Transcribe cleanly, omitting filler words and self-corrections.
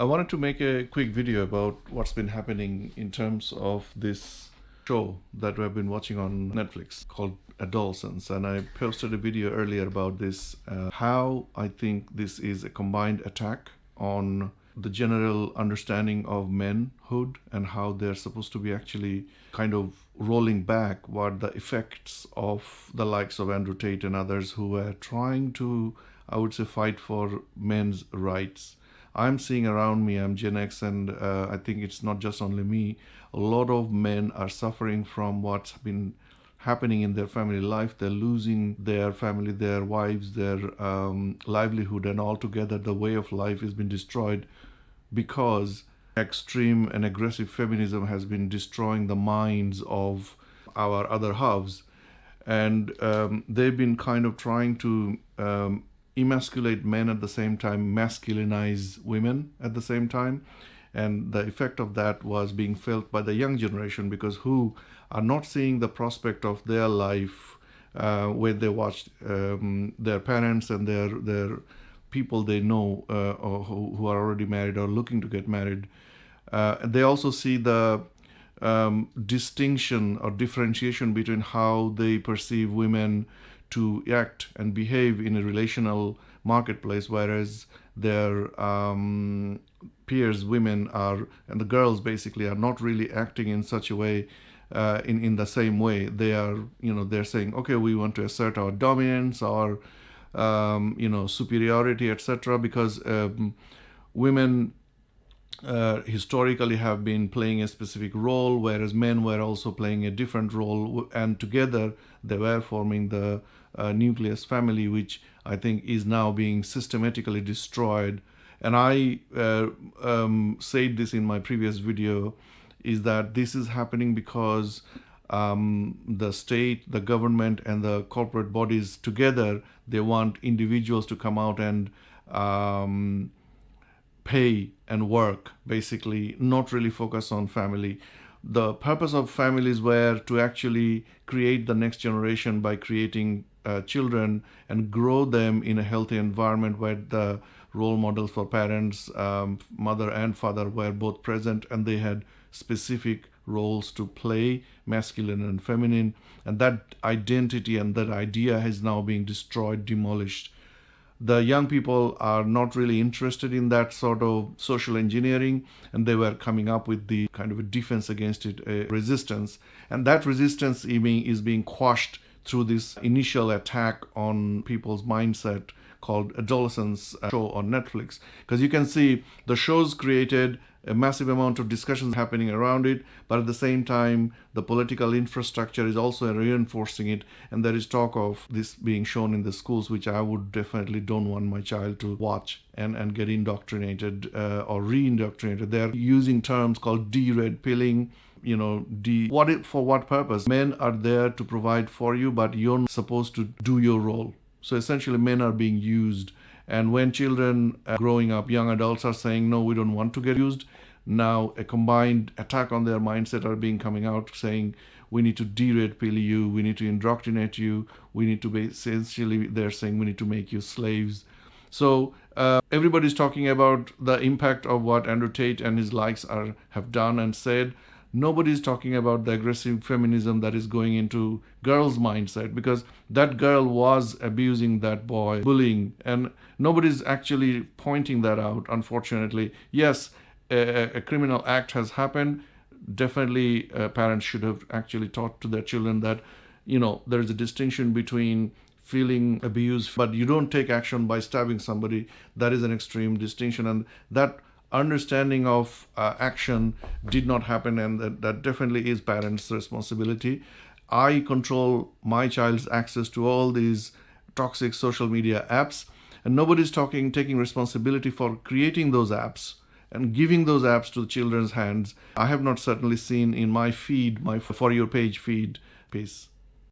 I wanted to make a quick video about what's been happening in terms of this show that we've been watching on Netflix called Adolescence. And I posted a video earlier about this, how I think this is a combined attack on the general understanding of manhood and how they're supposed to be actually kind of rolling back what the effects of the likes of Andrew Tate and others who are trying to, I would say, fight for men's rights. I'm seeing around me, I'm Gen X, and I think it's not just only me. A lot of men are suffering from what's been happening in their family life. They're losing their family, their wives, their livelihood, and altogether the way of life has been destroyed because extreme and aggressive feminism has been destroying the minds of our other halves. And they've been kind of trying to emasculate men at the same time, masculinize women at the same time. And the effect of that was being felt by the young generation, because who are not seeing the prospect of their life where they watched their parents and their people they know or who are already married or looking to get married. They also see the distinction or differentiation between how they perceive women to act and behave in a relational marketplace, whereas their peers, women are, and the girls basically are not really acting in such a way, in the same way. They are, they're saying, okay, we want to assert our dominance or, superiority, etc. Because women historically have been playing a specific role, whereas men were also playing a different role, and together they were forming the nucleus family, which I think is now being systematically destroyed. And I said this in my previous video, is that this is happening because the state, the government, and the corporate bodies together, they want individuals to come out and pay and work, basically, not really focus on family. The purpose of families were to actually create the next generation by creating children and grow them in a healthy environment where the role models for parents, mother and father, were both present, and they had specific roles to play, masculine and feminine. And that identity and that idea is now being destroyed, demolished. The young people are not really interested in that sort of social engineering, and they were coming up with the kind of a defense against it, a resistance. And that resistance is being quashed through this initial attack on people's mindset called Adolescence show on Netflix. Because you can see the show's created a massive amount of discussions happening around it, but at the same time, the political infrastructure is also reinforcing it, and there is talk of this being shown in the schools, which I would definitely don't want my child to watch and get indoctrinated or re-indoctrinated. They're using terms called de-red pilling, for what purpose? Men are there to provide for you, but you're supposed to do your role. So essentially, men are being used. And when children growing up, young adults are saying, no, we don't want to get used, now a combined attack on their mindset are coming out saying, we need to de-red pill you, we need to indoctrinate you, we need to be, essentially they're saying we need to make you slaves. So everybody's talking about the impact of what Andrew Tate and his likes have done and said. Nobody's talking about the aggressive feminism that is going into girls' mindset, because that girl was abusing that boy, bullying, and nobody's actually pointing that out, unfortunately. Yes, a criminal act has happened. Definitely parents should have actually taught to their children that, there is a distinction between feeling abused, but you don't take action by stabbing somebody. That is an extreme distinction, and that understanding of action did not happen, and that definitely is parents' responsibility. I control my child's access to all these toxic social media apps, and nobody's taking responsibility for creating those apps and giving those apps to the children's hands. I have not certainly seen in my feed, my For You page feed. Peace.